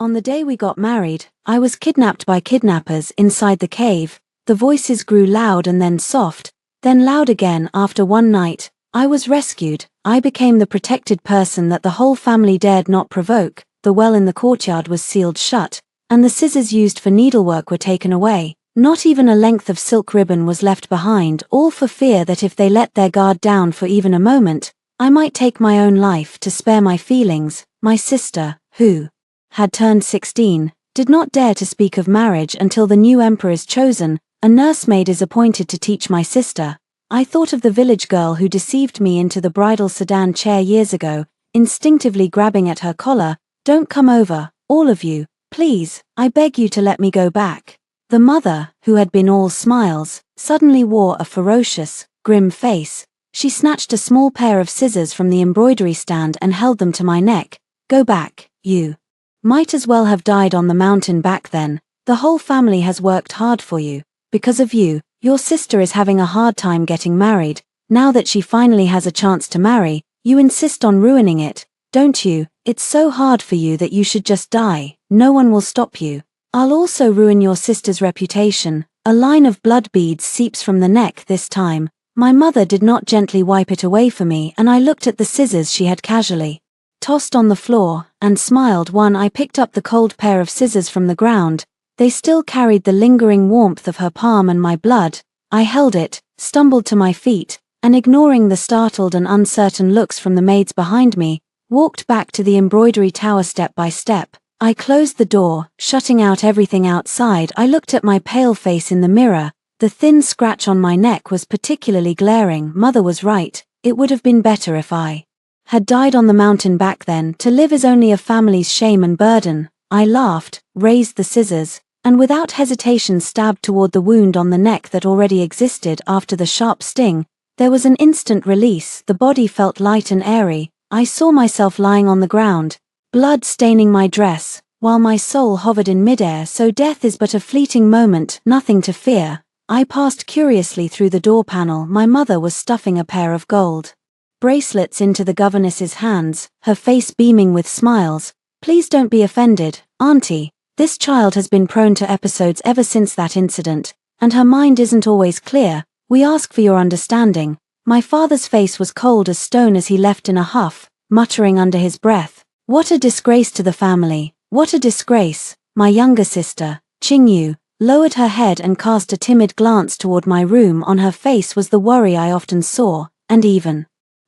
On the day we got married, I was kidnapped by kidnappers inside the cave. The voices grew loud and then soft, then loud again. After one night, I was rescued. I became the protected person that the whole family dared not provoke. The well in the courtyard was sealed shut, and the scissors used for needlework were taken away. Not even a length of silk ribbon was left behind, all for fear that if they let their guard down for even a moment, I might take my own life to spare my feelings. My sister, who had turned 16, did not dare to speak of marriage until the new emperor is chosen. A nursemaid is appointed to teach my sister. I thought of the village girl who deceived me into the bridal sedan chair years ago, instinctively grabbing at her collar. Don't come over, all of you, please, I beg you to let me go back. The mother, who had been all smiles, suddenly wore a ferocious, grim face. She snatched a small pair of scissors from the embroidery stand and held them to my neck. Go back, you. Might as well have died on the mountain back then. The whole family has worked hard for you. Because of you, your sister is having a hard time getting married. Now that she finally has a chance to marry, you insist on ruining it, don't you? It's so hard for you that you should just die. No one will stop you. I'll also ruin your sister's reputation. A line of blood beads seeps from the neck this time. My mother did not gently wipe it away for me, and I looked at the scissors she had casually tossed on the floor, and smiled. When I picked up the cold pair of scissors from the ground, they still carried the lingering warmth of her palm and my blood. I held it, stumbled to my feet, and ignoring the startled and uncertain looks from the maids behind me, walked back to the embroidery tower step by step. I closed the door, shutting out everything outside. I looked at my pale face in the mirror. The thin scratch on my neck was particularly glaring. Mother was right. It would have been better if I had died on the mountain back then. To live is only a family's shame and burden. I laughed, raised the scissors, and without hesitation stabbed toward the wound on the neck that already existed after the sharp sting. There was an instant release. The body felt light and airy. I saw myself lying on the ground, blood staining my dress, while my soul hovered in midair. So death is but a fleeting moment, nothing to fear. I passed curiously through the door panel. My mother was stuffing a pair of gold bracelets into the governess's hands, her face beaming with smiles. Please don't be offended, Auntie. This child has been prone to episodes ever since that incident, and her mind isn't always clear. We ask for your understanding. My father's face was cold as stone as he left in a huff, muttering under his breath, "What a disgrace to the family, what a disgrace." My younger sister, Qingyu, lowered her head and cast a timid glance toward my room. On her face was the worry I often saw, and even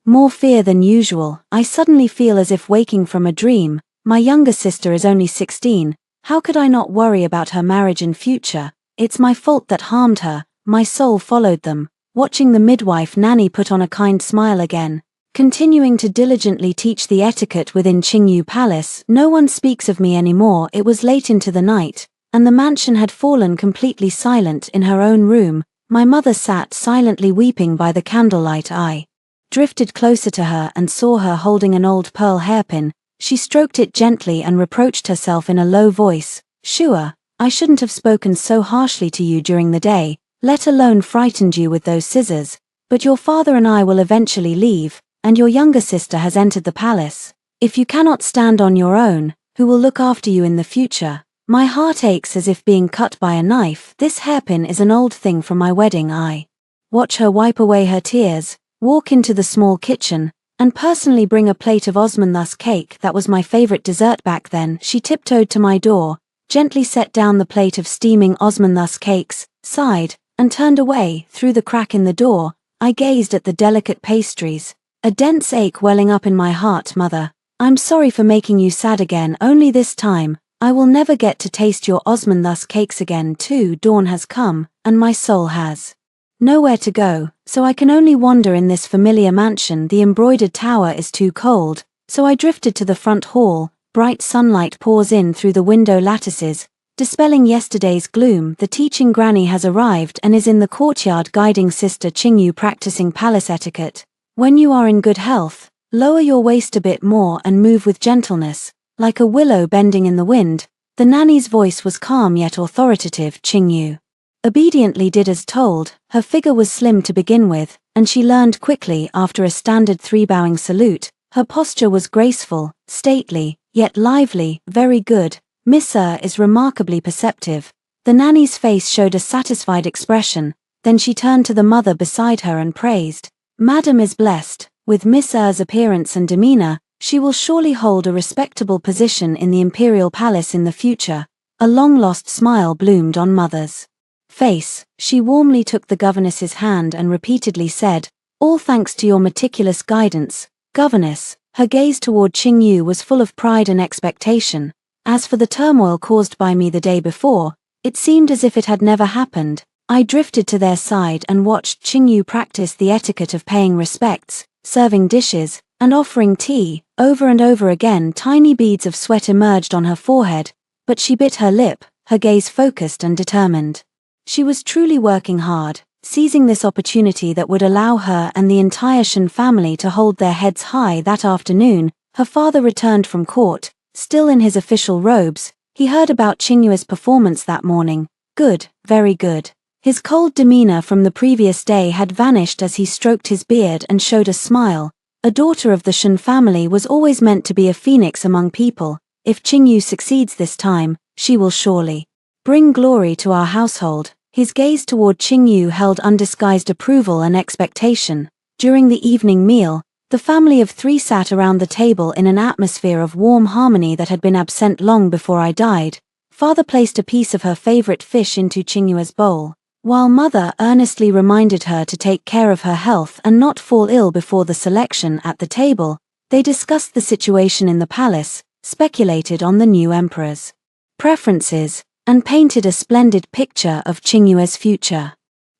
more fear than usual. I suddenly feel as if waking from a dream. My younger sister is only 16. How could I not worry about her marriage and future? It's my fault that harmed her. My soul followed them, watching the midwife nanny put on a kind smile again, continuing to diligently teach the etiquette within Qingyu Palace. No one speaks of me anymore. It was late into the night, and the mansion had fallen completely silent. In her own room, my mother sat silently weeping by the candlelight. I drifted closer to her and saw her holding an old pearl hairpin. She stroked it gently and reproached herself in a low voice. "Shua, I shouldn't have spoken so harshly to you during the day, let alone frightened you with those scissors. But your father and I will eventually leave, and your younger sister has entered the palace. If you cannot stand on your own, who will look after you in the future?" My heart aches as if being cut by a knife. This hairpin is an old thing from my wedding. I watch her wipe away her tears, walk into the small kitchen, and personally bring a plate of Osmanthus cake. That was my favorite dessert back then. She tiptoed to my door, gently set down the plate of steaming Osmanthus cakes, sighed, and turned away. Through the crack in the door, I gazed at the delicate pastries, a dense ache welling up in my heart. "Mother, I'm sorry for making you sad again. Only this time, I will never get to taste your Osmanthus cakes again too. Dawn has come, and my soul has nowhere to go, so I can only wander in this familiar mansion. The embroidered tower is too cold, so I drifted to the front hall. Bright sunlight pours in through the window lattices, dispelling yesterday's gloom. The teaching granny has arrived and is in the courtyard guiding Sister Qingyu, practicing palace etiquette. "When you are in good health, lower your waist a bit more and move with gentleness, like a willow bending in the wind." The nanny's voice was calm yet authoritative. Qingyu obediently did as told. Her figure was slim to begin with, and she learned quickly after a standard 3 bowing salute. Her posture was graceful, stately, yet lively. "Very good, Miss is remarkably perceptive. The nanny's face showed a satisfied expression, then she turned to the mother beside her and praised. Madam is blessed. With Miss appearance and demeanor, she will surely hold a respectable position in the imperial palace in the future. A long-lost smile bloomed on Mother's face. She warmly took the governess's hand and repeatedly said, "All thanks to your meticulous guidance, governess." Her gaze toward Qingyu was full of pride and expectation. As for the turmoil caused by me the day before, it seemed as if it had never happened. I drifted to their side and watched Qingyu practice the etiquette of paying respects, serving dishes, and offering tea. Over and over again tiny beads of sweat emerged on her forehead, but she bit her lip, her gaze focused and determined. She was truly working hard, seizing this opportunity that would allow her and the entire Shen family to hold their heads high. That afternoon, her father returned from court, still in his official robes. He heard about Qingyu's performance that morning. Good, very good. His cold demeanor from the previous day had vanished as he stroked his beard and showed a smile. A daughter of the Shen family was always meant to be a phoenix among people. If Qingyu succeeds this time, she will surely bring glory to our household. His gaze toward Qingyu held undisguised approval and expectation. During the evening meal, the family of three sat around the table in an atmosphere of warm harmony that had been absent long before I died. Father placed a piece of her favorite fish into Qingyu's bowl, while Mother earnestly reminded her to take care of her health and not fall ill before the selection. At the table, they discussed the situation in the palace, speculated on the new emperor's preferences, and painted a splendid picture of Qingyu's future.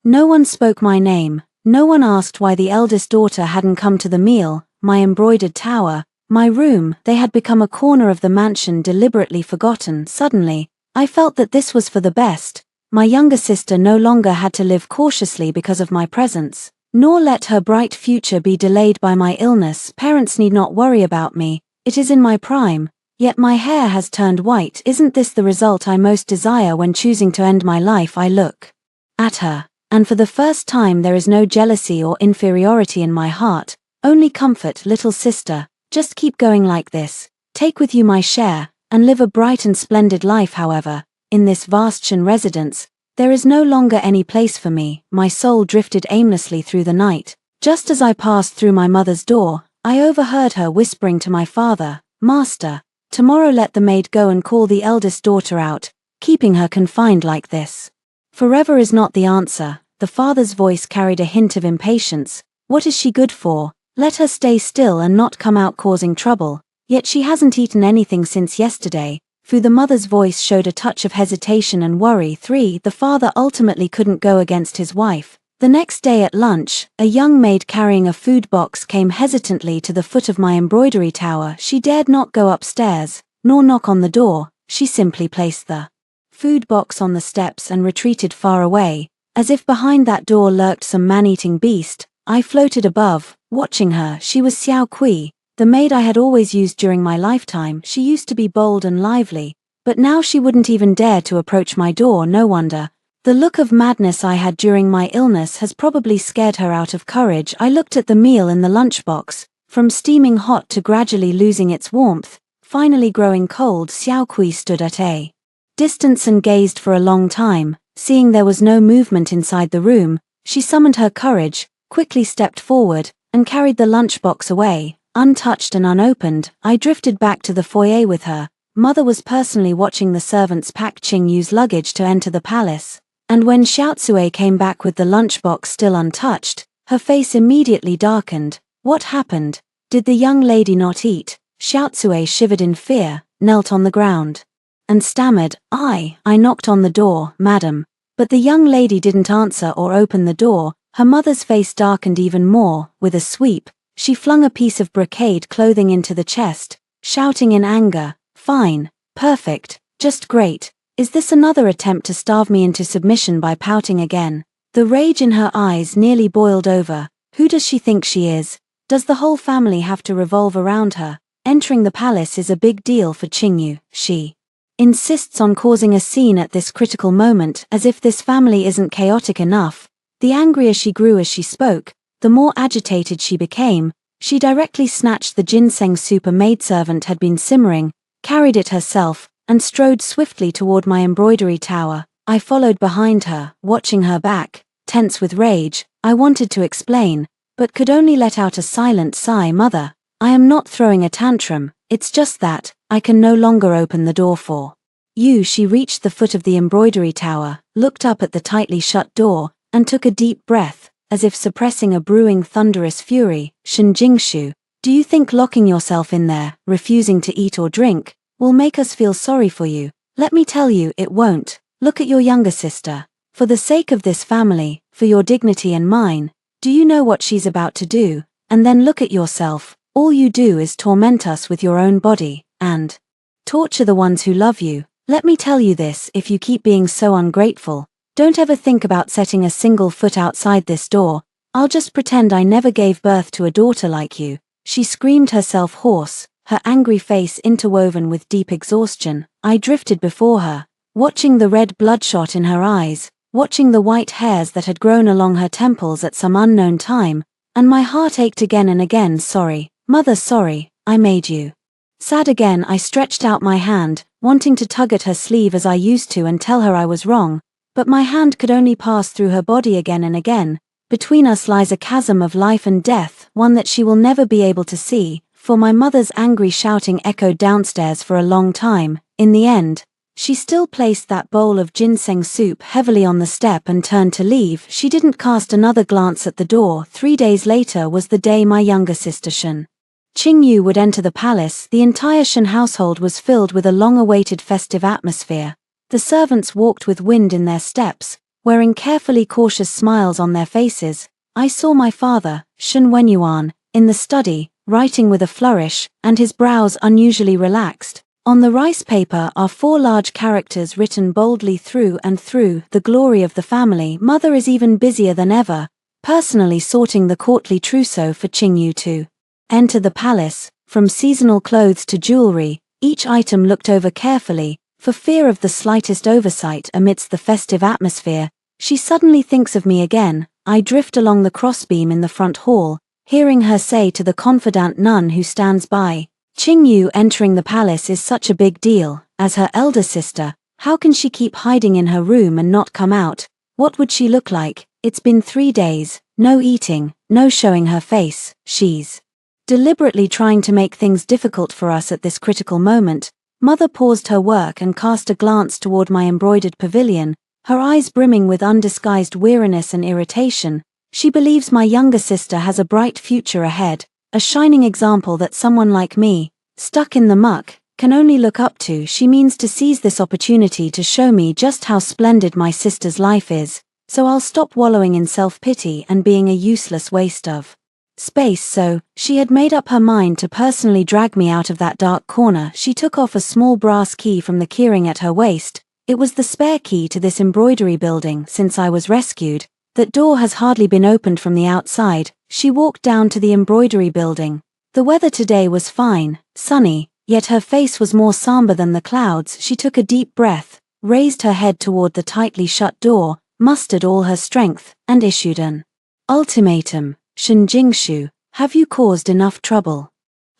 No one spoke my name, no one asked why the eldest daughter hadn't come to the meal. My embroidered tower, my room, they had become a corner of the mansion deliberately forgotten. Suddenly, I felt that this was for the best. My younger sister no longer had to live cautiously because of my presence, nor let her bright future be delayed by my illness. Parents need not worry about me, it is in my prime, yet my hair has turned white. Isn't this the result I most desire when choosing to end my life? I look at her, and for the first time there is no jealousy or inferiority in my heart, only comfort. Little sister, just keep going like this, take with you my share, and live a bright and splendid life. However, in this vast Shen residence, there is no longer any place for me. My soul drifted aimlessly through the night. Just as I passed through my mother's door, I overheard her whispering to my father, "Master, tomorrow let the maid go and call the eldest daughter out. Keeping her confined like this forever is not the answer." The father's voice carried a hint of impatience. "What is she good for? Let her stay still and not come out causing trouble. Yet she hasn't eaten anything since yesterday." The mother's voice showed a touch of hesitation and worry. 3. The father ultimately couldn't go against his wife. The next day at lunch, a young maid carrying a food box came hesitantly to the foot of my embroidery tower. She dared not go upstairs, nor knock on the door. She simply placed the food box on the steps and retreated far away, as if behind that door lurked some man-eating beast. I floated above, watching her. She was Xiao Kui, the maid I had always used during my lifetime. She used to be bold and lively, but now she wouldn't even dare to approach my door. No wonder. The look of madness I had during my illness has probably scared her out of courage. I looked at the meal in the lunchbox, from steaming hot to gradually losing its warmth, finally growing cold. Xiao Kui stood at a distance and gazed for a long time. Seeing there was no movement inside the room, she summoned her courage, quickly stepped forward, and carried the lunchbox away. Untouched and unopened, I drifted back to the foyer with her. Mother was personally watching the servants pack Qingyu's luggage to enter the palace, and when Xiaotsue came back with the lunchbox still untouched, her face immediately darkened. What happened? Did the young lady not eat? Xiaotsue shivered in fear, knelt on the ground, and stammered, I knocked on the door, madam." But the young lady didn't answer or open the door. Her mother's face darkened even more. With a sweep, she flung a piece of brocade clothing into the chest, shouting in anger, "Fine, perfect, just great. Is this another attempt to starve me into submission by pouting again?" The rage in her eyes nearly boiled over. Who does she think she is? Does the whole family have to revolve around her? Entering the palace is a big deal for Qingyu. She insists on causing a scene at this critical moment, as if this family isn't chaotic enough. The angrier she grew as she spoke, the more agitated she became. She directly snatched the ginseng soup a maidservant had been simmering, carried it herself, and strode swiftly toward my embroidery tower. I followed behind her, watching her back, tense with rage. I wanted to explain, but could only let out a silent sigh. Mother, I am not throwing a tantrum, it's just that I can no longer open the door for you. She reached the foot of the embroidery tower, looked up at the tightly shut door, and took a deep breath, as if suppressing a brewing thunderous fury. Shinjingshu, do you think locking yourself in there, refusing to eat or drink, will make us feel sorry for you? Let me tell you, it won't. Look at your younger sister. For the sake of this family, for your dignity and mine, do you know what she's about to do? And then look at yourself. All you do is torment us with your own body, and torture the ones who love you. Let me tell you this, if you keep being so ungrateful, don't ever think about setting a single foot outside this door. I'll just pretend I never gave birth to a daughter like you. She screamed, herself hoarse, her angry face interwoven with deep exhaustion. I drifted before her, watching the red bloodshot in her eyes, watching the white hairs that had grown along her temples at some unknown time, and my heart ached again and again. Sorry, Mother, sorry, I made you sad again. I stretched out my hand, wanting to tug at her sleeve as I used to and tell her I was wrong, but my hand could only pass through her body again and again. Between us lies a chasm of life and death, one that she will never be able to see, for my mother's angry shouting echoed downstairs for a long time. In the end, she still placed that bowl of ginseng soup heavily on the step and turned to leave. She didn't cast another glance at the door. 3 days later was the day my younger sister Shen Qingyu would enter the palace. The entire Shen household was filled with a long-awaited festive atmosphere. The servants walked with wind in their steps, wearing carefully cautious smiles on their faces. I saw my father, Shen Wenyuan, in the study, writing with a flourish, and his brows unusually relaxed. On the rice paper are 4 large characters written boldly through and through: the glory of the family. Mother is even busier than ever, personally sorting the courtly trousseau for Qingyu to enter the palace. From seasonal clothes to jewelry, each item looked over carefully, for fear of the slightest oversight. Amidst the festive atmosphere, she suddenly thinks of me again. I drift along the crossbeam in the front hall, hearing her say to the confidant nun who stands by, Qingyu entering the palace is such a big deal. As her elder sister, how can she keep hiding in her room and not come out? What would she look like? It's been 3 days, no eating, no showing her face. She's deliberately trying to make things difficult for us at this critical moment. Mother paused her work and cast a glance toward my embroidered pavilion, her eyes brimming with undisguised weariness and irritation. She believes my younger sister has a bright future ahead, a shining example that someone like me, stuck in the muck, can only look up to. She means to seize this opportunity to show me just how splendid my sister's life is, so I'll stop wallowing in self-pity and being a useless waste of space. So, she had made up her mind to personally drag me out of that dark corner. She took off a small brass key from the keyring at her waist. It was the spare key to this embroidery building. Since I was rescued, that door has hardly been opened from the outside. She walked down to the embroidery building. The weather today was fine, sunny, yet her face was more somber than the clouds. She took a deep breath, raised her head toward the tightly shut door, mustered all her strength, and issued an ultimatum. Shinjingshu, have you caused enough trouble?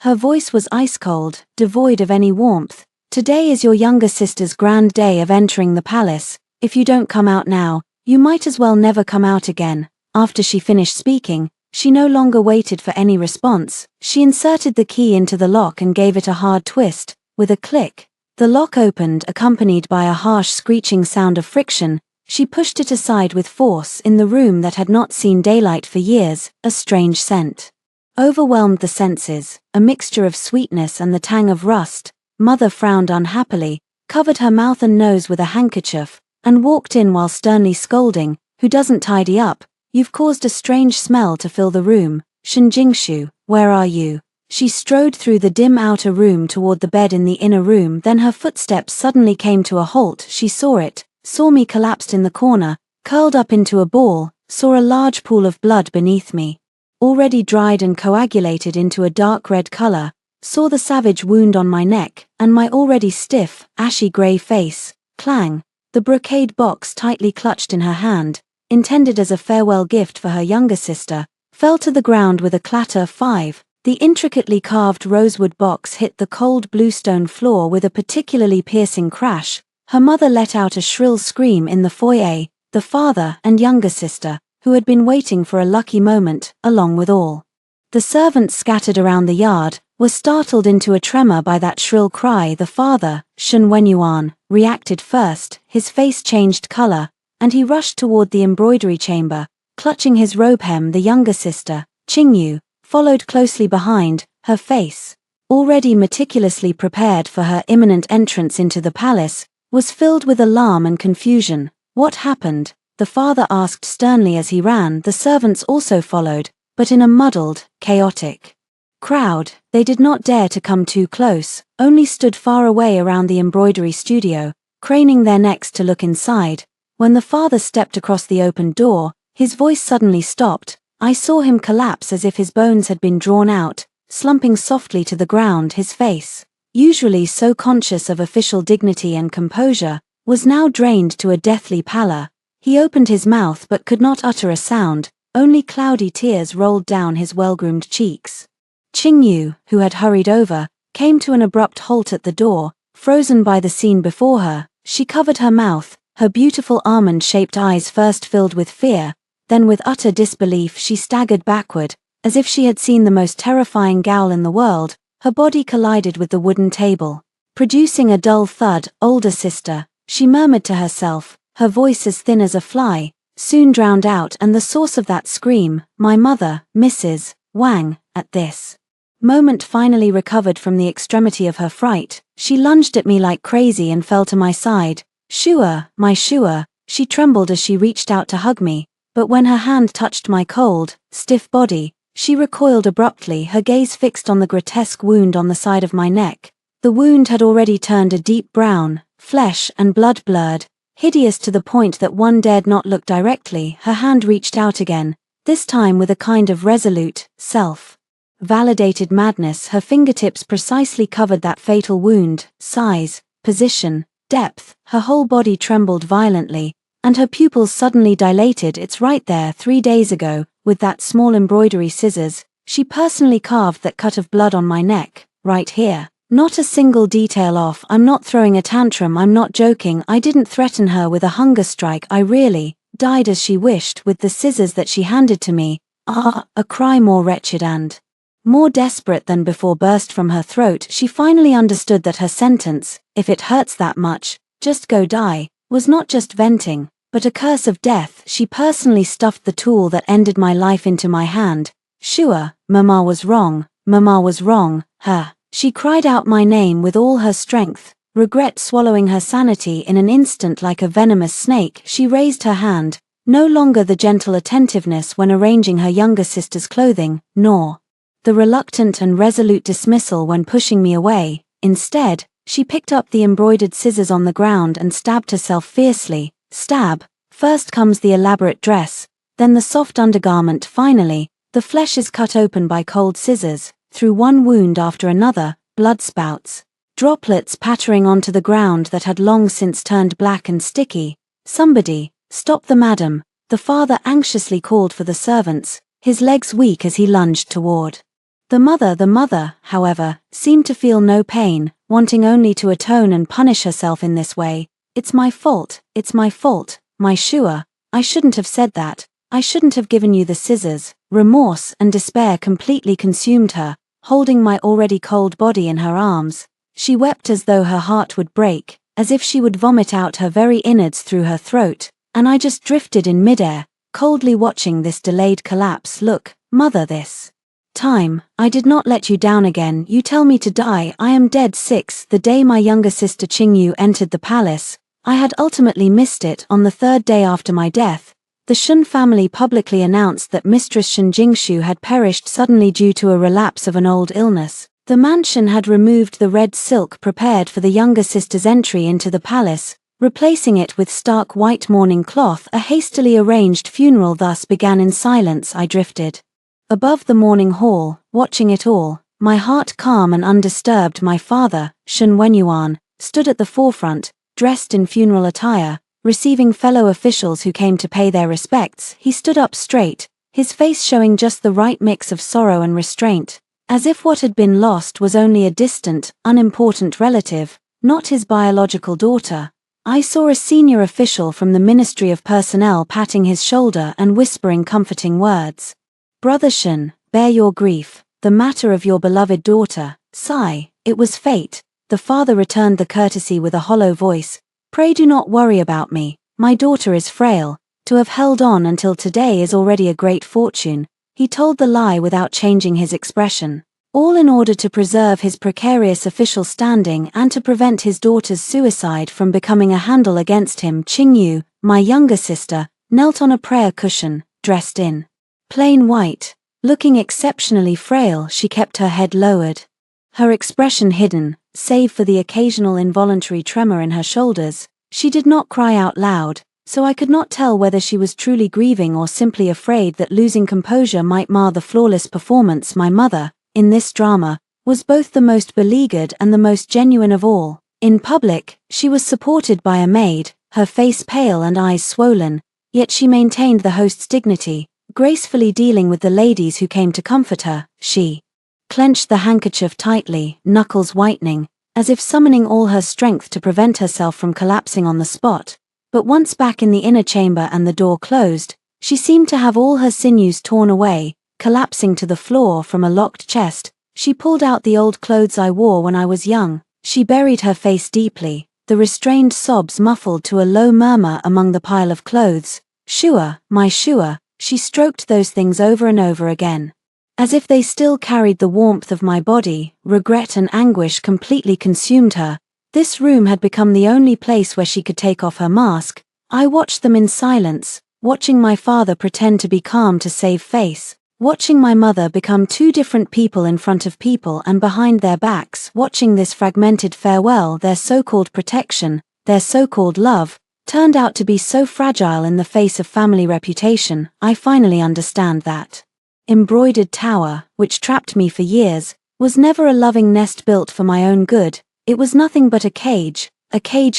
Her voice was ice-cold, devoid of any warmth. Today is your younger sister's grand day of entering the palace. If you don't come out now, you might as well never come out again. After she finished speaking, she no longer waited for any response. She inserted the key into the lock and gave it a hard twist. With a click, the lock opened, accompanied by a harsh screeching sound of friction. She pushed it aside with force. In the room that had not seen daylight for years, a strange scent overwhelmed the senses, a mixture of sweetness and the tang of rust. Mother frowned unhappily, covered her mouth and nose with a handkerchief, and walked in while sternly scolding, "Who doesn't tidy up? You've caused a strange smell to fill the room. Shinjingshu, where are you?" She strode through the dim outer room toward the bed in the inner room. Then her footsteps suddenly came to a halt. She saw me collapsed in the corner, curled up into a ball, saw a large pool of blood beneath me, already dried and coagulated into a dark red color, saw the savage wound on my neck, and my already stiff, ashy gray face. Clang! The brocade box tightly clutched in her hand, intended as a farewell gift for her younger sister, fell to the ground with a clatter. 5. The intricately carved rosewood box hit the cold bluestone floor with a particularly piercing crash. Her mother let out a shrill scream in the foyer. The father and younger sister, who had been waiting for a lucky moment, along with all the servants scattered around the yard, were startled into a tremor by that shrill cry. The father, Shen Wenyuan, reacted first. His face changed color, and he rushed toward the embroidery chamber, clutching his robe hem. The younger sister, Qingyu, followed closely behind, her face, already meticulously prepared for her imminent entrance into the palace, was filled with alarm and confusion. What happened? The father asked sternly as he ran. The servants also followed, but in a muddled, chaotic crowd. They did not dare to come too close, only stood far away around the embroidery studio, craning their necks to look inside. When the father stepped across the open door, his voice suddenly stopped. I saw him collapse as if his bones had been drawn out, slumping softly to the ground. His face, usually so conscious of official dignity and composure, was now drained to a deathly pallor. He opened his mouth but could not utter a sound, only cloudy tears rolled down his well-groomed cheeks. Qingyu, who had hurried over, came to an abrupt halt at the door, frozen by the scene before her. She covered her mouth, her beautiful almond-shaped eyes first filled with fear, then with utter disbelief. She staggered backward, as if she had seen the most terrifying growl in the world. Her body collided with the wooden table, producing a dull thud. Older sister, she murmured to herself, her voice as thin as a fly, soon drowned out. And the source of that scream, my mother, Mrs. Wang. At this moment finally recovered from the extremity of her fright, she lunged at me like crazy and fell to my side. Shua, my Shua. She trembled as she reached out to hug me, but when her hand touched my cold, stiff body, she recoiled abruptly, her gaze fixed on the grotesque wound on the side of my neck. The wound had already turned a deep brown, flesh and blood blurred, hideous to the point that one dared not look directly. Her hand reached out again, this time with a kind of resolute, self-validated madness. Her fingertips precisely covered that fatal wound. Size, position, depth. Her whole body trembled violently, and her pupils suddenly dilated. It's right there. 3 days ago, with that small embroidery scissors, she personally carved that cut of blood on my neck, right here. Not a single detail off. I'm not throwing a tantrum, I'm not joking. I didn't threaten her with a hunger strike. I really died as she wished, with the scissors that she handed to me. A cry more wretched and more desperate than before burst from her throat. She finally understood that her sentence, if it hurts that much, just go die, was not just venting, but a curse of death. She personally stuffed the tool that ended my life into my hand. Shua, Mama was wrong, Mama was wrong. She cried out my name with all her strength, regret swallowing her sanity in an instant like a venomous snake. She raised her hand, no longer the gentle attentiveness when arranging her younger sister's clothing, nor the reluctant and resolute dismissal when pushing me away. Instead, she picked up the embroidered scissors on the ground and stabbed herself fiercely. Stab. First comes the elaborate dress, then the soft undergarment. Finally, the flesh is cut open by cold scissors. Through one wound after another, blood spouts, droplets pattering onto the ground that had long since turned black and sticky. Somebody, stop the madam. The father anxiously called for the servants, his legs weak as he lunged toward the mother. The mother, however, seemed to feel no pain, wanting only to atone and punish herself in this way. It's my fault, my Shua. I shouldn't have said that. I shouldn't have given you the scissors. Remorse and despair completely consumed her, holding my already cold body in her arms. She wept as though her heart would break, as if she would vomit out her very innards through her throat, and I just drifted in midair, coldly watching this delayed collapse. Look, mother, this time, I did not let you down again. You tell me to die, I am dead. 6. The day my younger sister Qingyu entered the palace, I had ultimately missed it. On the 3rd day after my death, the Shun family publicly announced that Mistress Shen Jingshu had perished suddenly due to a relapse of an old illness. The mansion had removed the red silk prepared for the younger sister's entry into the palace, replacing it with stark white mourning cloth. A hastily arranged funeral thus began. In silence I drifted above the mourning hall, watching it all, my heart calm and undisturbed. My father, Shen Wenyuan, stood at the forefront, dressed in funeral attire, receiving fellow officials who came to pay their respects. He stood up straight, his face showing just the right mix of sorrow and restraint. As if what had been lost was only a distant, unimportant relative, not his biological daughter, I saw a senior official from the Ministry of Personnel patting his shoulder and whispering comforting words. "Brother Shen, bear your grief, the matter of your beloved daughter, sigh, it was fate." The father returned the courtesy with a hollow voice. "Pray do not worry about me, my daughter is frail, to have held on until today is already a great fortune." He told the lie without changing his expression, all in order to preserve his precarious official standing and to prevent his daughter's suicide from becoming a handle against him. Qingyu, my younger sister, knelt on a prayer cushion, dressed in plain white. Looking exceptionally frail, she kept her head lowered, her expression hidden, save for the occasional involuntary tremor in her shoulders. She did not cry out loud, so I could not tell whether she was truly grieving or simply afraid that losing composure might mar the flawless performance. My mother, in this drama, was both the most beleaguered and the most genuine of all. In public, she was supported by a maid, her face pale and eyes swollen, yet she maintained the host's dignity, gracefully dealing with the ladies who came to comfort her. She clenched the handkerchief tightly, knuckles whitening, as if summoning all her strength to prevent herself from collapsing on the spot. But once back in the inner chamber and the door closed, she seemed to have all her sinews torn away, collapsing to the floor from a locked chest. She pulled out the old clothes I wore when I was young. She buried her face deeply, the restrained sobs muffled to a low murmur among the pile of clothes. "Shua, my Shua." She stroked those things over and over again, as if they still carried the warmth of my body. Regret and anguish completely consumed her. This room had become the only place where she could take off her mask. I watched them in silence, watching my father pretend to be calm to save face, watching my mother become two different people in front of people and behind their backs, watching this fragmented farewell. Their so-called protection, their so-called love, turned out to be so fragile in the face of family reputation. I finally understand that embroidered tower, which trapped me for years, was never a loving nest built for my own good. It was nothing but a cage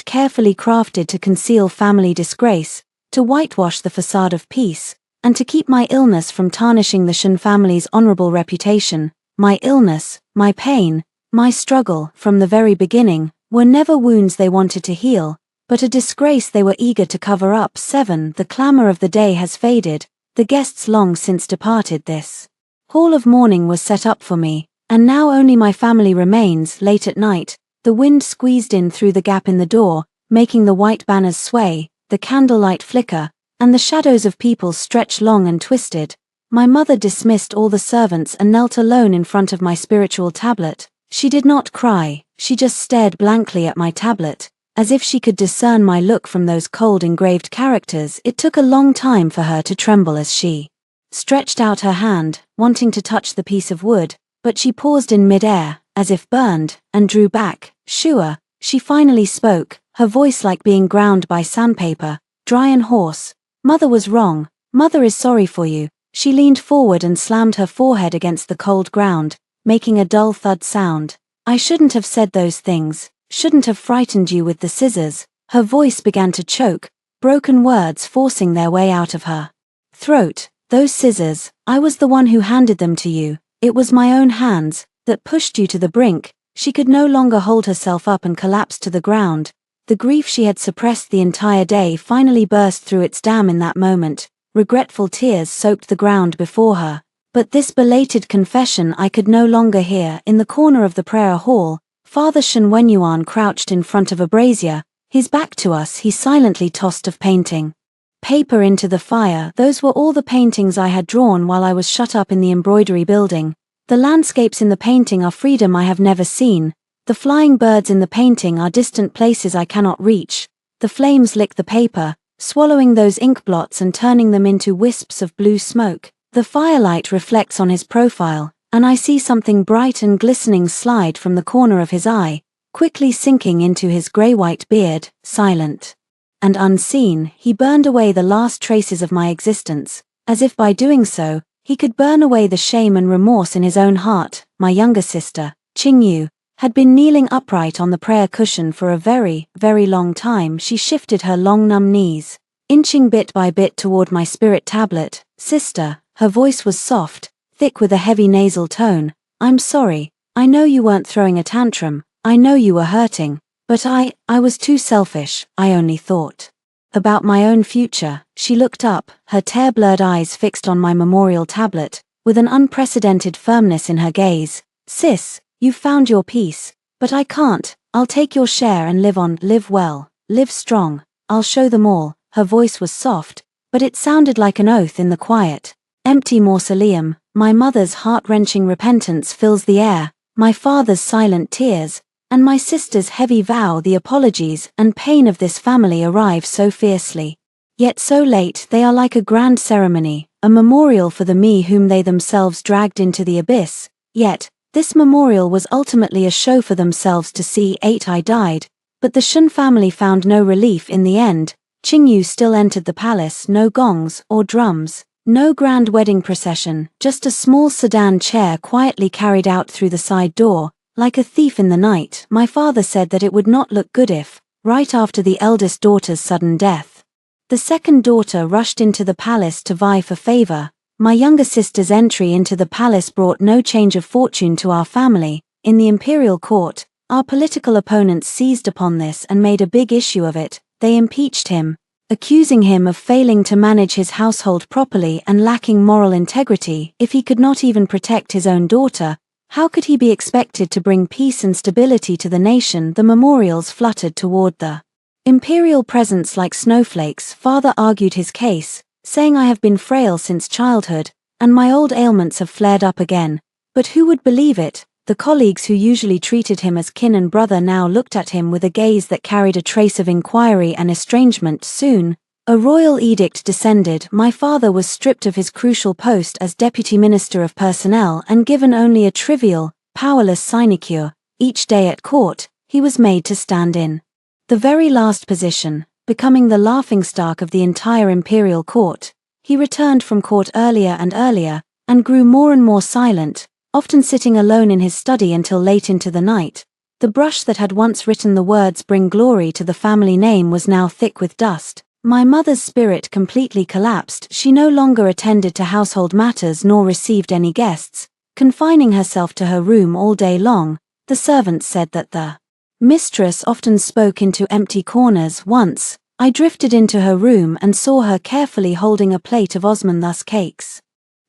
carefully crafted to conceal family disgrace, to whitewash the facade of peace, and to keep my illness from tarnishing the Shen family's honorable reputation. My illness, my pain, my struggle, from the very beginning, were never wounds they wanted to heal, but a disgrace they were eager to cover up. 7. The clamor of the day has faded, the guests long since departed. This hall of mourning was set up for me, and now only my family remains. Late at night, the wind squeezed in through the gap in the door, making the white banners sway, the candlelight flicker, and the shadows of people stretch long and twisted. My mother dismissed all the servants and knelt alone in front of my spiritual tablet. She did not cry, she just stared blankly at my tablet, as if she could discern my look from those cold engraved characters. It took a long time for her to tremble as she stretched out her hand, wanting to touch the piece of wood, but she paused in mid-air, as if burned, and drew back. "Shua," she finally spoke, her voice like being ground by sandpaper, dry and hoarse. "Mother was wrong. Mother is sorry for you." She leaned forward and slammed her forehead against the cold ground, making a dull thud sound. "I shouldn't have said those things, shouldn't have frightened you with the scissors." Her voice began to choke, broken words forcing their way out of her throat. "Those scissors, I was the one who handed them to you. It was my own hands that pushed you to the brink." She could no longer hold herself up and collapsed to the ground. The grief she had suppressed the entire day finally burst through its dam in that moment. Regretful tears soaked the ground before her. But this belated confession I could no longer hear. In the corner of the prayer hall, Father Shen Wenyuan crouched in front of a brazier, his back to us. He silently tossed of painting paper into the fire. Those were all the paintings I had drawn while I was shut up in the embroidery building. The landscapes in the painting are freedom I have never seen. The flying birds in the painting are distant places I cannot reach. The flames lick the paper, swallowing those ink blots and turning them into wisps of blue smoke. The firelight reflects on his profile, and I see something bright and glistening slide from the corner of his eye, quickly sinking into his grey-white beard. Silent and unseen, he burned away the last traces of my existence, as if by doing so, he could burn away the shame and remorse in his own heart. My younger sister, Qingyu, had been kneeling upright on the prayer cushion for a very, very long time. She shifted her long numb knees, inching bit by bit toward my spirit tablet. "Sister," her voice was soft, thick with a heavy nasal tone, I'm sorry. I know you weren't throwing a tantrum. I know you were hurting. But I was too selfish. I only thought about my own future." She looked up, her tear-blurred eyes fixed on my memorial tablet, with an unprecedented firmness in her gaze. "Sis, you've found your peace. But I can't. I'll take your share and live well, live strong. I'll show them all." Her voice was soft, but it sounded like an oath in the quiet, empty mausoleum. My mother's heart-wrenching repentance fills the air, my father's silent tears, and my sister's heavy vow. The apologies and pain of this family arrive so fiercely, yet so late. They are like a grand ceremony, a memorial for the me whom they themselves dragged into the abyss. Yet, this memorial was ultimately a show for themselves to see. I died, but the Shun family found no relief in the end. Qingyu still entered the palace, no gongs or drums, no grand wedding procession, just a small sedan chair quietly carried out through the side door, like a thief in the night. My father said that it would not look good if, right after the eldest daughter's sudden death, the second daughter rushed into the palace to vie for favor. My younger sister's entry into the palace brought no change of fortune to our family. In the imperial court, our political opponents seized upon this and made a big issue of it. They impeached him, accusing him of failing to manage his household properly and lacking moral integrity. If he could not even protect his own daughter, how could he be expected to bring peace and stability to the nation? The memorials fluttered toward the imperial presence like snowflakes. Father argued his case, saying, "I have been frail since childhood, and my old ailments have flared up again." But who would believe it? The colleagues who usually treated him as kin and brother now looked at him with a gaze that carried a trace of inquiry and estrangement. Soon, a royal edict descended. My father was stripped of his crucial post as Deputy Minister of Personnel and given only a trivial, powerless sinecure. Each day at court, he was made to stand in the very last position, becoming the laughingstock of the entire imperial court. He returned from court earlier and earlier, and grew more and more silent, often sitting alone in his study until late into the night. The brush that had once written the words "bring glory to the family name" was now thick with dust. My mother's spirit completely collapsed. She no longer attended to household matters nor received any guests, confining herself to her room all day long. The servants said that the mistress often spoke into empty corners. Once, I drifted into her room and saw her carefully holding a plate of Osmanthus cakes,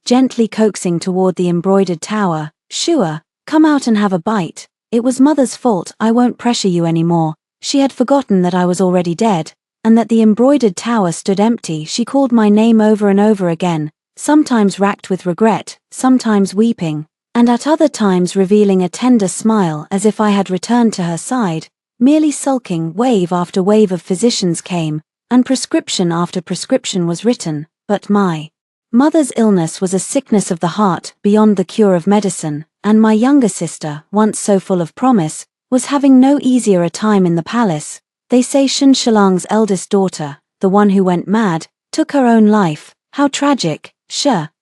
gently coaxing toward the embroidered tower. "Shua, come out and have a bite." It was Mother's fault. "I won't pressure you anymore." She had forgotten that I was already dead, and that the embroidered tower stood empty. She called my name over and over again, sometimes racked with regret, sometimes weeping, and at other times revealing a tender smile as if I had returned to her side, merely sulking. Wave after wave of physicians came, and prescription after prescription was written, but my mother's illness was a sickness of the heart beyond the cure of medicine, and my younger sister, once so full of promise, was having no easier a time in the palace. They say Shun Shilang's eldest daughter, the one who went mad, took her own life. How tragic.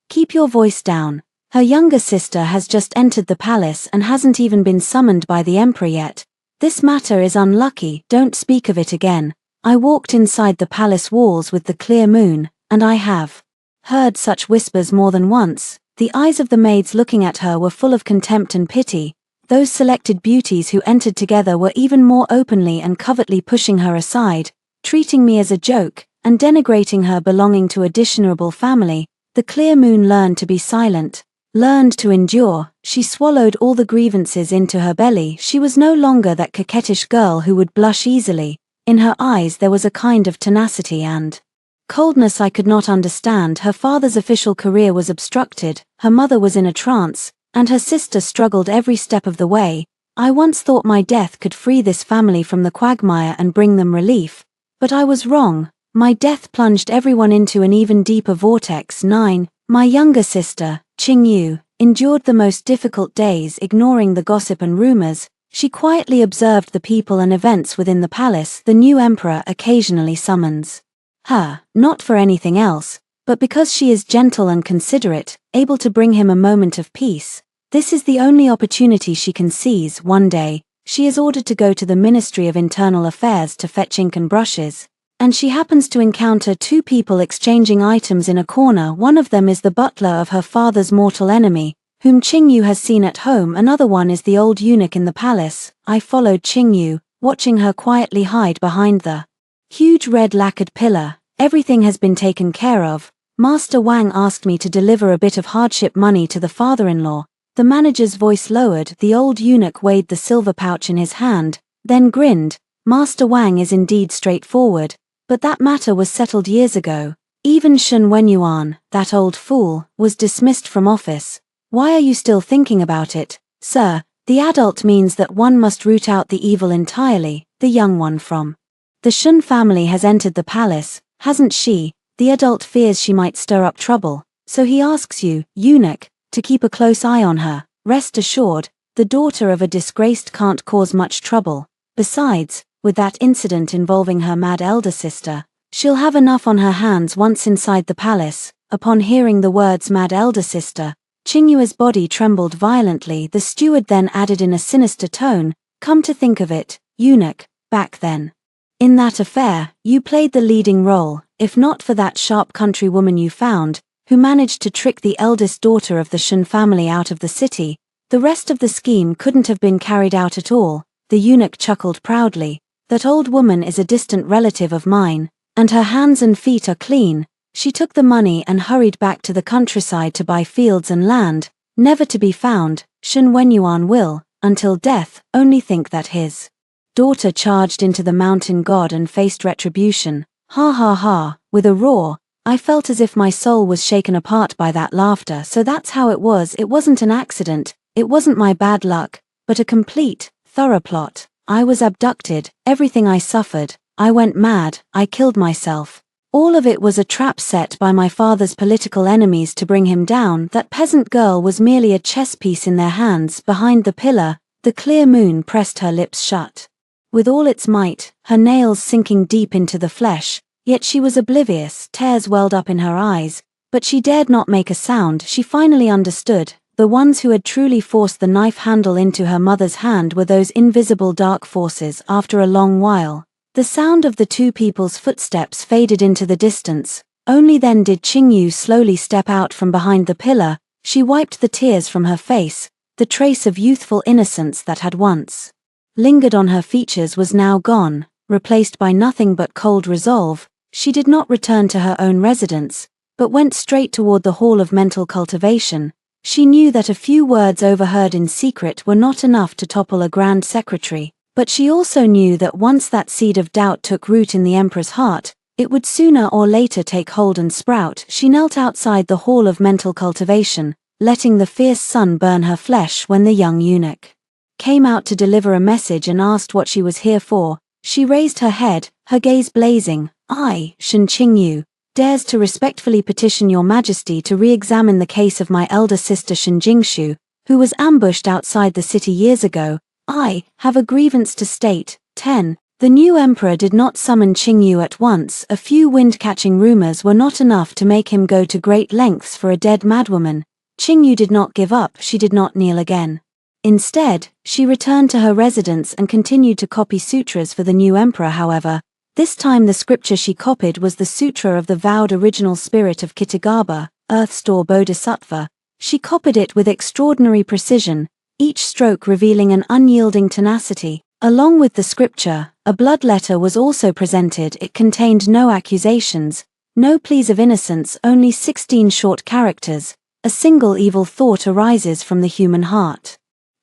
Keep your voice down. Her younger sister has just entered the palace and hasn't even been summoned by the emperor yet. This matter is unlucky. Don't speak of it again. I walked inside the palace walls with the clear moon, and I have heard such whispers more than once. The eyes of the maids looking at her were full of contempt and pity. Those selected beauties who entered together were even more openly and covertly pushing her aside, treating me as a joke, and denigrating her belonging to a dishonorable family. The clear moon learned to be silent, learned to endure. She swallowed all the grievances into her belly. She was no longer that coquettish girl who would blush easily. In her eyes there was a kind of tenacity and coldness I could not understand. Her father's official career was obstructed, her mother was in a trance, and her sister struggled every step of the way. I once thought my death could free this family from the quagmire and bring them relief, but I was wrong. My death plunged everyone into an even deeper vortex. 9. My younger sister, Qingyu, endured the most difficult days ignoring the gossip and rumors. She quietly observed the people and events within the palace. The new emperor occasionally summons her, not for anything else, but because she is gentle and considerate, able to bring him a moment of peace. This is the only opportunity she can seize. One day, she is ordered to go to the Ministry of Internal Affairs to fetch ink and brushes, and she happens to encounter two people exchanging items in a corner. One of them is the butler of her father's mortal enemy, whom Qingyu has seen at home. Another one is the old eunuch in the palace. I followed Qingyu, watching her quietly hide behind the huge red lacquered pillar. Everything has been taken care of. Master Wang asked me to deliver a bit of hardship money to the father-in-law. The manager's voice lowered. The old eunuch weighed the silver pouch in his hand, then grinned. Master Wang is indeed straightforward, but that matter was settled years ago. Even Shen Wenyuan, that old fool, was dismissed from office. Why are you still thinking about it, sir? The adult means that one must root out the evil entirely. The young one from the Shen family has entered the palace, hasn't she? The adult fears she might stir up trouble, so he asks you, eunuch, to keep a close eye on her. Rest assured, the daughter of a disgraced can't cause much trouble. Besides, with that incident involving her mad elder sister, she'll have enough on her hands once inside the palace. Upon hearing the words mad elder sister, Qingyu's body trembled violently. The steward then added in a sinister tone, come to think of it, eunuch, back then, in that affair, you played the leading role. If not for that sharp countrywoman you found, who managed to trick the eldest daughter of the Shen family out of the city, the rest of the scheme couldn't have been carried out at all. The eunuch chuckled proudly. That old woman is a distant relative of mine, and her hands and feet are clean. She took the money and hurried back to the countryside to buy fields and land, never to be found. Shen Wenyuan will, until death, only think that his daughter charged into the mountain god and faced retribution. Ha ha ha, with a roar. I felt as if my soul was shaken apart by that laughter. So that's how it was. It wasn't an accident, it wasn't my bad luck, but a complete, thorough plot. I was abducted, everything I suffered, I went mad, I killed myself. All of it was a trap set by my father's political enemies to bring him down. That peasant girl was merely a chess piece in their hands. Behind the pillar, the clear moon pressed her lips shut with all its might, her nails sinking deep into the flesh, yet she was oblivious. Tears welled up in her eyes, but she dared not make a sound. She finally understood. The ones who had truly forced the knife handle into her mother's hand were those invisible dark forces. After a long while, the sound of the two people's footsteps faded into the distance. Only then did Qingyu slowly step out from behind the pillar. She wiped the tears from her face. The trace of youthful innocence that had once lingered on her features was now gone, replaced by nothing but cold resolve. She did not return to her own residence, but went straight toward the Hall of Mental Cultivation. She knew that a few words overheard in secret were not enough to topple a grand secretary, but she also knew that once that seed of doubt took root in the emperor's heart, it would sooner or later take hold and sprout. She knelt outside the Hall of Mental Cultivation, letting the fierce sun burn her flesh. When the young eunuch came out to deliver a message and asked what she was here for, she raised her head, her gaze blazing. I, Shen Qingyu, dares to respectfully petition your majesty to re-examine the case of my elder sister Shen Jingshu, who was ambushed outside the city years ago. I have a grievance to state. 10. The new emperor did not summon Qingyu at once. A few wind-catching rumors were not enough to make him go to great lengths for a dead madwoman. Qingyu did not give up. She did not kneel again. Instead, she returned to her residence and continued to copy sutras for the new emperor. However, this time the scripture she copied was the sutra of the vowed original spirit of Kitagaba, Earth Store Bodhisattva. She copied it with extraordinary precision, each stroke revealing an unyielding tenacity. Along with the scripture, a blood letter was also presented. It contained no accusations, no pleas of innocence, only 16 short characters. A single evil thought arises from the human heart.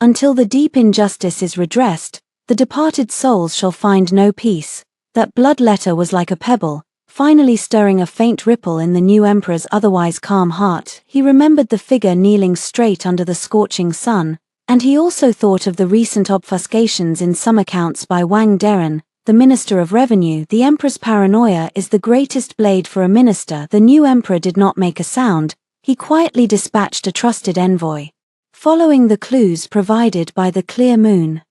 Until the deep injustice is redressed, the departed souls shall find no peace. That blood letter was like a pebble, finally stirring a faint ripple in the new emperor's otherwise calm heart. He remembered the figure kneeling straight under the scorching sun, and he also thought of the recent obfuscations in some accounts by Wang Deren, the Minister of Revenue. The emperor's paranoia is the greatest blade for a minister. The new emperor did not make a sound. He quietly dispatched a trusted envoy, following the clues provided by the clear moon,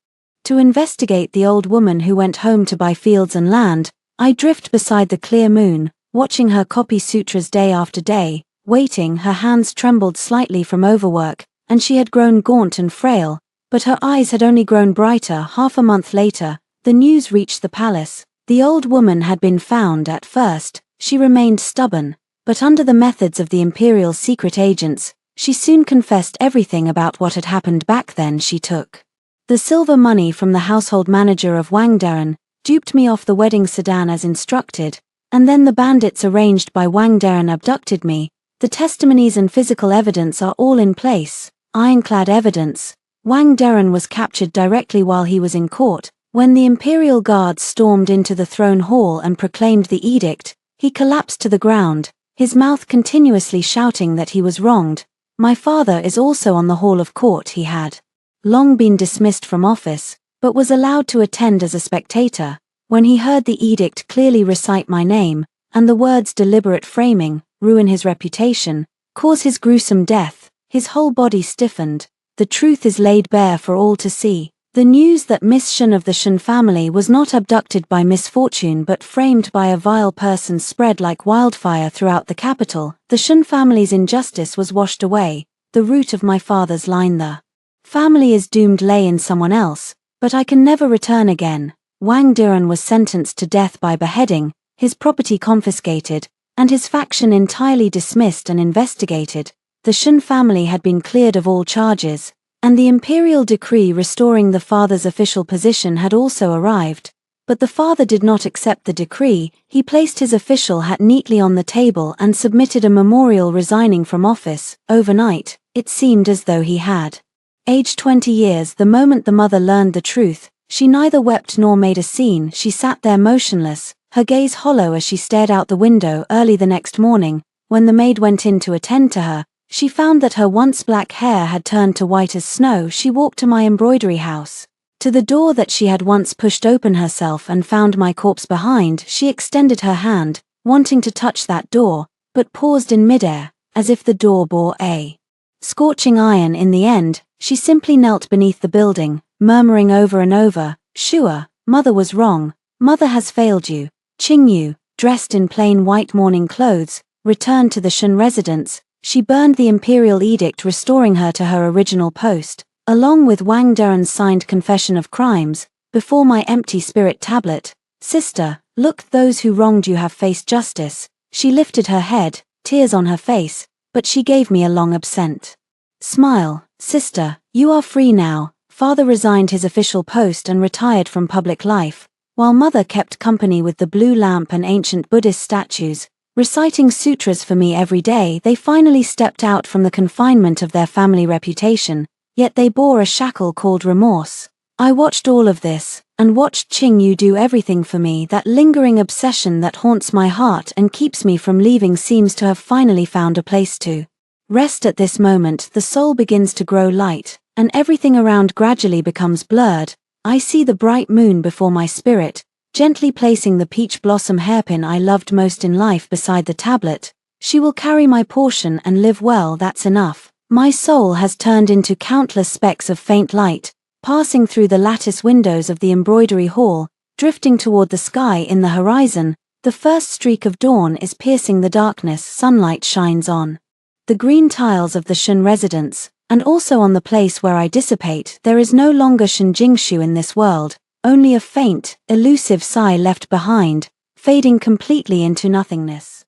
to investigate the old woman who went home to buy fields and land. I drift beside the clear moon, watching her copy sutras day after day, waiting. Her hands trembled slightly from overwork, and she had grown gaunt and frail, but her eyes had only grown brighter. Half a month later, the news reached the palace. The old woman had been found. At first, she remained stubborn, but under the methods of the imperial secret agents, She soon confessed everything about what had happened back then. She took the silver money from the household manager of Wangdaren, duped me off the wedding sedan as instructed, and then the bandits arranged by Wangdaren abducted me. The testimonies and physical evidence are all in place, ironclad evidence. Wangdaren was captured directly while he was in court. When the imperial guards stormed into the throne hall and proclaimed the edict, he collapsed to the ground, his mouth continuously shouting that he was wronged. My father is also on the hall of court. He had long been dismissed from office, but was allowed to attend as a spectator. When he heard the edict clearly recite my name, and the words deliberate framing, ruin his reputation, cause his gruesome death, his whole body stiffened. The truth is laid bare for all to see. The news that Miss Shen of the Shen family was not abducted by misfortune but framed by a vile person spread like wildfire throughout the capital. The Shen family's injustice was washed away. The root of my father's line, the family is doomed, lay in someone else, but I can never return again. Wangdaren was sentenced to death by beheading, his property confiscated, and his faction entirely dismissed and investigated. The Shen family had been cleared of all charges, and the imperial decree restoring the father's official position had also arrived. But the father did not accept the decree. He placed his official hat neatly on the table and submitted a memorial resigning from office. Overnight, it seemed as though he had aged 20 years. The moment the mother learned the truth, she neither wept nor made a scene. She sat there motionless, her gaze hollow as she stared out the window. Early the next morning, when the maid went in to attend to her, she found that her once black hair had turned to white as snow. She walked to my embroidery house, to the door that she had once pushed open herself, and found my corpse behind. She extended her hand, wanting to touch that door, but paused in midair, as if the door bore a scorching iron. In the end, she simply knelt beneath the building, murmuring over and over, "Shua, mother was wrong, mother has failed you." Qingyu, dressed in plain white mourning clothes, returned to the Shen residence. She burned the imperial edict restoring her to her original post, along with Wangdaren's signed confession of crimes, before my empty spirit tablet. "Sister, look, those who wronged you have faced justice." She lifted her head, tears on her face, but she gave me a long absent smile. "Sister, you are free now." Father resigned his official post and retired from public life, while mother kept company with the blue lamp and ancient Buddhist statues, reciting sutras for me every day. They finally stepped out from the confinement of their family reputation, yet they bore a shackle called remorse. I watched all of this, and watched Qingyu do everything for me. That lingering obsession that haunts my heart and keeps me from leaving seems to have finally found a place to rest. At this moment, the soul begins to grow light, and everything around gradually becomes blurred. I see the bright moon before my spirit, gently placing the peach blossom hairpin I loved most in life beside the tablet. She will carry my portion and live well. That's enough. My soul has turned into countless specks of faint light, passing through the lattice windows of the embroidery hall, drifting toward the sky. In the horizon, the first streak of dawn is piercing the darkness. Sunlight shines on the green tiles of the Shen residence, and also on the place where I dissipate. There is no longer Shen Jingshu in this world, only a faint, elusive sigh left behind, fading completely into nothingness.